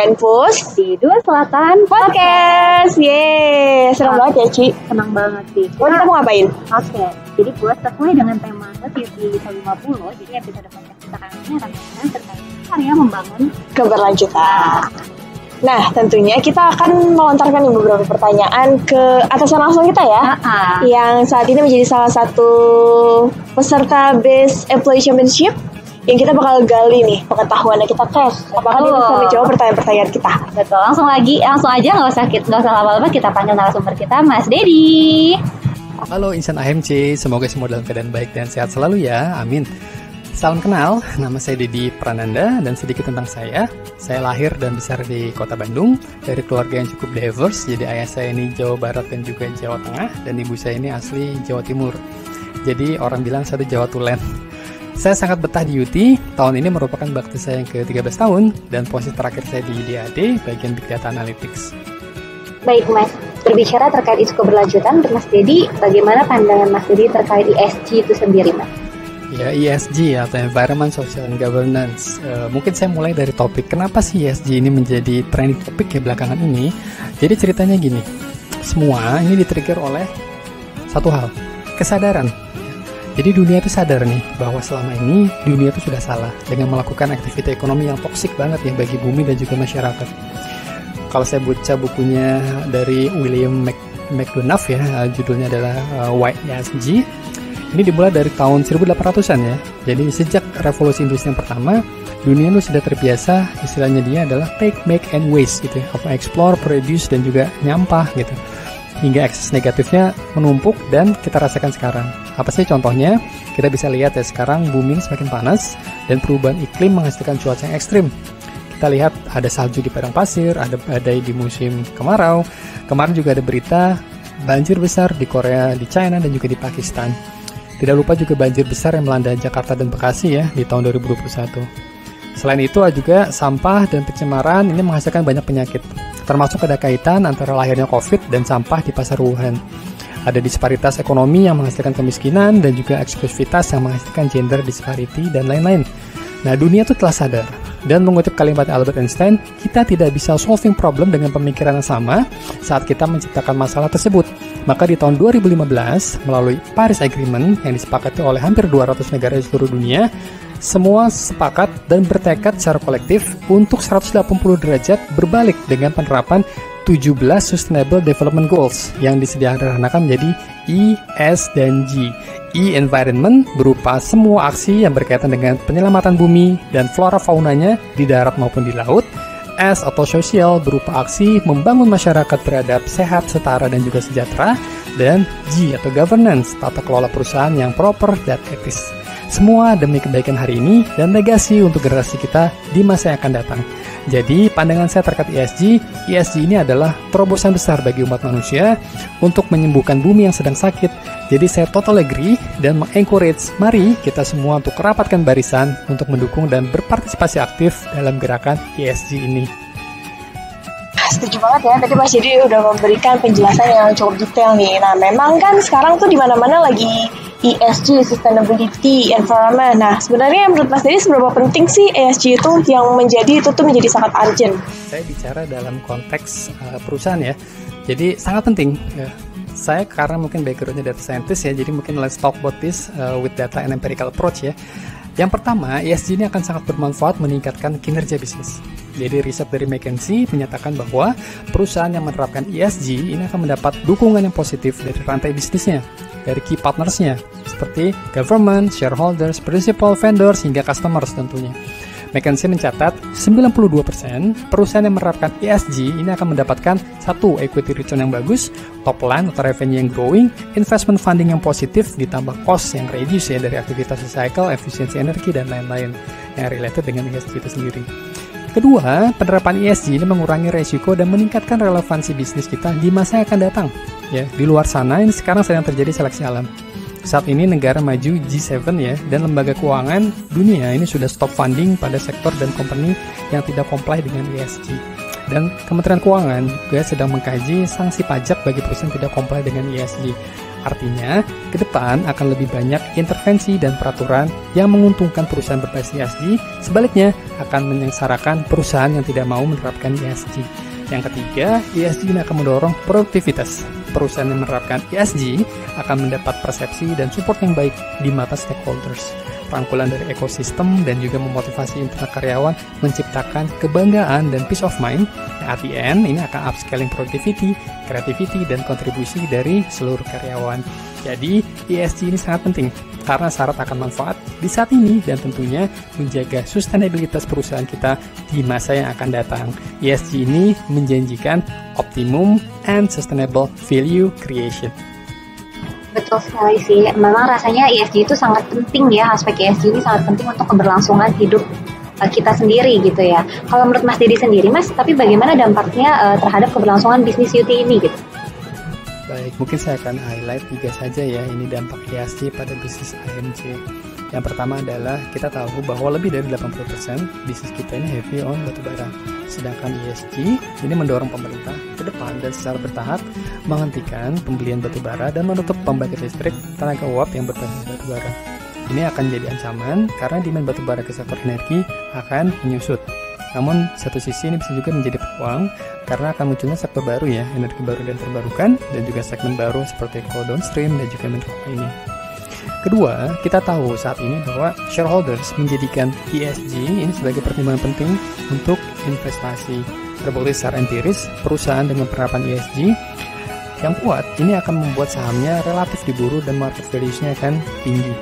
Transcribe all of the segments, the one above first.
dan Pus di Dua Selatan Podcast. Yeay, serem banget ya Ci. Senang banget sih. Kita mau ngapain? Oke, jadi buat sesuai dengan tema Sesi 50, jadi episode podcast kita kali ini akan membahas terkait karya membangun keberlanjutan. Nah, tentunya kita akan melontarkan beberapa pertanyaan ke atasan langsung kita ya, yang saat ini menjadi salah satu peserta Best Employee Championship yang kita bakal gali nih pengetahuannya, kita tes apakah dia bisa menjawab pertanyaan-pertanyaan kita. Betul, langsung aja nggak usah lama-lama, kita panggil narasumber kita, Mas Dedi. Halo insan AMC, semoga semua dalam keadaan baik dan sehat selalu ya, amin. Salam kenal, nama saya Dedi Prananda dan sedikit tentang saya. Saya lahir dan besar di kota Bandung dari keluarga yang cukup diverse. Jadi ayah saya ini Jawa Barat dan juga Jawa Tengah, dan ibu saya ini asli Jawa Timur. Jadi orang bilang saya Jawa Tulen. Saya sangat betah di UT. Tahun ini merupakan bakti saya yang ke-13 tahun dan posisi terakhir saya di DAD bagian Big Data Analytics. Baik Mas, berbicara terkait isu keberlanjutan untuk Mas Dedi, bagaimana pandangan Mas Dedi terkait ESG itu sendiri Mas? Ya, ESG atau Environment, Social, and Governance. Mungkin saya mulai dari topik kenapa sih ESG ini menjadi trending topik ya belakangan ini. Jadi ceritanya gini, semua ini di-trigger oleh satu hal, kesadaran. Jadi dunia itu sadar nih bahwa selama ini dunia itu sudah salah dengan melakukan aktivitas ekonomi yang toksik banget ya bagi bumi dan juga masyarakat. Kalau saya baca bukunya dari William McDonough ya, judulnya adalah Why ESG. Ini dimulai dari tahun 1800-an ya. Jadi sejak revolusi industri yang pertama, dunia itu sudah terbiasa, istilahnya dia adalah take, make, and waste gitu ya. Explore, produce, dan juga nyampah gitu. Hingga ekses negatifnya menumpuk dan kita rasakan sekarang. Apa sih contohnya? Kita bisa lihat ya sekarang bumi semakin panas dan perubahan iklim menghasilkan cuaca yang ekstrim. Kita lihat ada salju di padang pasir, ada badai di musim kemarau. Kemarin juga ada berita banjir besar di Korea, di China, dan juga di Pakistan. Tidak lupa juga banjir besar yang melanda Jakarta dan Bekasi ya di tahun 2021. Selain itu juga sampah dan pencemaran ini menghasilkan banyak penyakit. Termasuk ada kaitan antara lahirnya COVID dan sampah di pasar Wuhan. Ada disparitas ekonomi yang menghasilkan kemiskinan dan juga eksklusivitas yang menghasilkan gender disparity dan lain-lain. Nah, dunia itu telah sadar. Dan mengutip kalimat Albert Einstein, kita tidak bisa solving problem dengan pemikiran yang sama saat kita menciptakan masalah tersebut. Maka di tahun 2015, melalui Paris Agreement yang disepakati oleh hampir 200 negara di seluruh dunia, semua sepakat dan bertekad secara kolektif untuk 180 derajat berbalik dengan penerapan 17 Sustainable Development Goals yang disederhanakan menjadi E, S, dan G. E, environment, berupa semua aksi yang berkaitan dengan penyelamatan bumi dan flora faunanya di darat maupun di laut. S atau sosial, berupa aksi membangun masyarakat beradab, sehat, setara, dan juga sejahtera. Dan G atau governance, tata kelola perusahaan yang proper dan etis. Semua demi kebaikan hari ini dan legasi untuk generasi kita di masa yang akan datang. Jadi pandangan saya terkait ESG ini adalah terobosan besar bagi umat manusia untuk menyembuhkan bumi yang sedang sakit. Jadi saya total agree dan mengencourage mari kita semua untuk rapatkan barisan untuk mendukung dan berpartisipasi aktif dalam gerakan ESG ini. Setuju banget ya, tadi Mas Dedi udah memberikan penjelasan yang cukup detail nih. Nah, memang kan sekarang tuh di mana-mana lagi ESG, Sustainability, Environment. Nah, sebenarnya menurut Mas Dedi seberapa penting sih ESG itu yang menjadi sangat urgent? Saya bicara dalam konteks perusahaan ya, jadi sangat penting ya. Saya karena mungkin backgroundnya data scientist ya, jadi mungkin let's talk about this with data and empirical approach ya. Yang pertama, ESG ini akan sangat bermanfaat meningkatkan kinerja bisnis. Jadi riset dari McKinsey menyatakan bahwa perusahaan yang menerapkan ESG ini akan mendapat dukungan yang positif dari rantai bisnisnya, dari key partnersnya, seperti government, shareholders, principal, vendors, hingga customers tentunya. McKinsey mencatat 92% perusahaan yang menerapkan ESG ini akan mendapatkan satu, equity return yang bagus, top line atau revenue yang growing, investment funding yang positif, ditambah cost yang reduce ya dari aktivitas recycle, efisiensi energi, dan lain-lain yang related dengan ESG itu sendiri. Kedua, penerapan ESG ini mengurangi resiko dan meningkatkan relevansi bisnis kita di masa yang akan datang. Ya, di luar sana ini sekarang sedang terjadi seleksi alam. Saat ini negara maju G7 ya, dan lembaga keuangan dunia ini sudah stop funding pada sektor dan company yang tidak comply dengan ESG. Dan Kementerian Keuangan juga sedang mengkaji sanksi pajak bagi perusahaan yang tidak comply dengan ESG. Artinya, ke depan akan lebih banyak intervensi dan peraturan yang menguntungkan perusahaan berbasis ESG, sebaliknya akan menyengsarakan perusahaan yang tidak mau menerapkan ESG. Yang ketiga, ESG ini akan mendorong produktivitas. Perusahaan yang menerapkan ESG akan mendapat persepsi dan support yang baik di mata stakeholders. Rangkulan dari ekosistem dan juga memotivasi internal karyawan menciptakan kebanggaan dan peace of mind. At the end, ini akan upscaling productivity, creativity, dan kontribusi dari seluruh karyawan. Jadi, ESG ini sangat penting karena syarat akan manfaat di saat ini dan tentunya menjaga sustainabilitas perusahaan kita di masa yang akan datang. ESG ini menjanjikan optimum and sustainable value creation. Betul sekali sih, memang rasanya ESG itu sangat penting ya, aspek ESG ini sangat penting untuk keberlangsungan hidup kita sendiri gitu ya. Kalau menurut Mas Dedi sendiri Mas, tapi bagaimana dampaknya terhadap keberlangsungan bisnis UT ini gitu? Baik, mungkin saya akan highlight 3 saja ya, ini dampak ESG pada bisnis AMC. Yang pertama adalah kita tahu bahwa lebih dari 80% bisnis kita ini heavy on batubara. Sedangkan ESG ini mendorong pemerintah ke depan dan secara bertahap menghentikan pembelian batubara dan menutup pembangkit listrik tenaga uap yang berbasis batubara. Ini akan jadi ancaman karena demand batubara ke sektor energi akan menyusut. Namun satu sisi ini bisa juga menjadi peluang karena akan munculnya sektor baru ya, energi baru dan terbarukan, dan juga segmen baru seperti coal downstream dan juga mineral mining. Kedua, kita tahu saat ini bahwa shareholders menjadikan ESG ini sebagai pertimbangan penting untuk investasi. Terbukti secara empiris, perusahaan dengan penerapan ESG yang kuat ini akan membuat sahamnya relatif diburu dan market value-nya akan tinggi.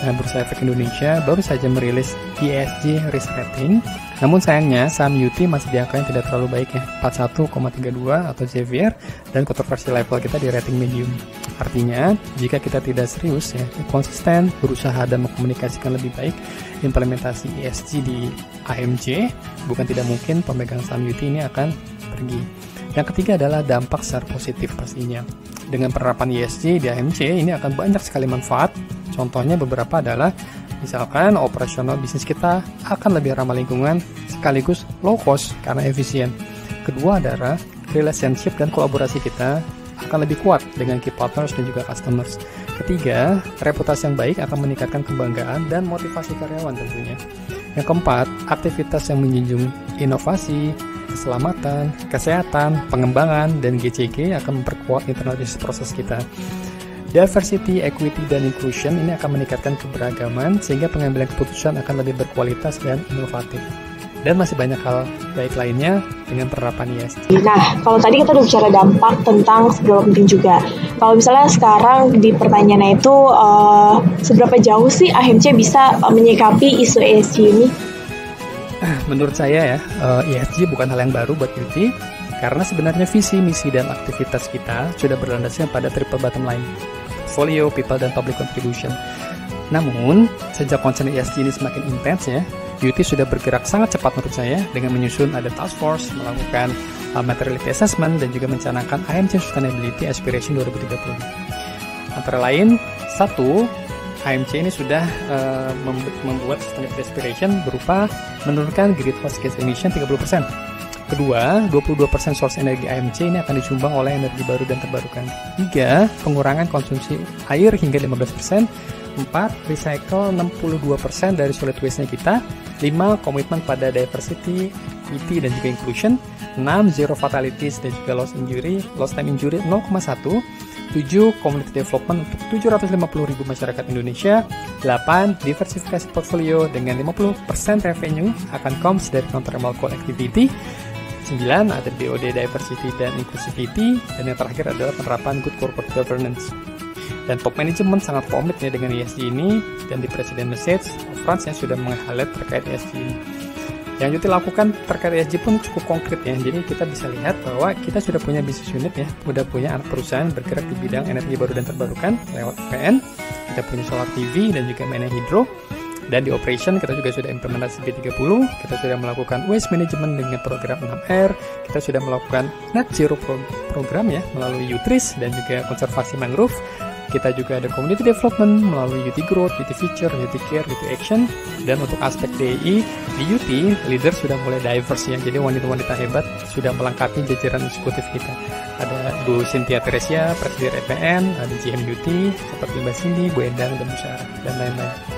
Nah, Bursa Efek Indonesia baru saja merilis ESG risk rating. Namun sayangnya saham UT masih di angka yang tidak terlalu baik ya, 41,32 atau JVR, dan kontroversi level kita di rating medium. Artinya, jika kita tidak serius ya, konsisten, berusaha dan mengkomunikasikan lebih baik implementasi ESG di AMC, bukan tidak mungkin pemegang saham UT ini akan pergi. Yang ketiga adalah dampak secara positif pastinya. Dengan penerapan ESG di AMC ini akan banyak sekali manfaat. Contohnya beberapa adalah misalkan operasional bisnis kita akan lebih ramah lingkungan sekaligus low cost karena efisien. Kedua adalah relationship dan kolaborasi kita akan lebih kuat dengan key partners dan juga customers. Ketiga, reputasi yang baik akan meningkatkan kebanggaan dan motivasi karyawan tentunya. Yang keempat, aktivitas yang menjunjung inovasi, keselamatan, kesehatan, pengembangan, dan GCG akan memperkuat internal business proses kita. Diversity, equity, dan inclusion ini akan meningkatkan keberagaman sehingga pengambilan keputusan akan lebih berkualitas dan inovatif. Dan masih banyak hal baik lainnya dengan penerapan ESG. Nah, kalau tadi kita udah bicara dampak tentang seberapa penting juga. Kalau misalnya sekarang di pertanyaannya itu, seberapa jauh sih AMC bisa menyikapi isu ESG ini? Menurut saya ya, ESG bukan hal yang baru buat UT, karena sebenarnya visi, misi, dan aktivitas kita sudah berlandaskan pada triple bottom line, portfolio, people, dan public contribution. Namun, sejak concern ESG ini semakin intens ya, UT sudah bergerak sangat cepat menurut saya dengan menyusun ada task force, melakukan materiality assessment, dan juga mencanangkan AMC Sustainability Aspiration 2030. Antara lain, 1, AMC ini sudah membuat Sustainability Aspiration berupa menurunkan greenhouse gas emission 30%. Kedua, 22% source energi AMC ini akan disumbang oleh energi baru dan terbarukan. 3, pengurangan konsumsi air hingga 15%. 4, recycle 62% dari solid waste-nya kita. 5, komitmen pada diversity, equity, dan juga inclusion. 6, zero fatalities dan juga lost time injury 0,1. 7, community development untuk 750.000 masyarakat Indonesia. 8, diversifikasi portfolio dengan 50% revenue akan comes dari non-thermal coal activity. 9, ada BOD diversity dan inclusivity. Dan yang terakhir adalah penerapan good corporate governance. Dan top management sangat komit ya dengan ESG ini, dan di Presiden Message France yang sudah meng-highlight terkait ESG ini. Yang UT lakukan terkait ESG pun cukup konkret ya, jadi kita bisa lihat bahwa kita sudah punya business unit ya, sudah punya anak perusahaan bergerak di bidang energi baru dan terbarukan lewat PN, kita punya solar PV dan juga mainnya hidro. Dan di operation kita juga sudah implementasi B30, kita sudah melakukan waste management dengan program 6R, kita sudah melakukan net zero program ya melalui UTRIS dan juga konservasi mangrove. kita juga ada community development melalui UT Growth, UT Future, UT Care, UT Action. Dan untuk aspek DI, di UT, leader sudah mulai diverse ya. Jadi wanita-wanita hebat sudah melengkapi jajaran eksekutif kita. Ada Bu Cynthia Teresia, Presiden EPN, ada GM UT, seperti Mbak Cindy, Bu Endang, dan Bu Sarah, dan lain-lain.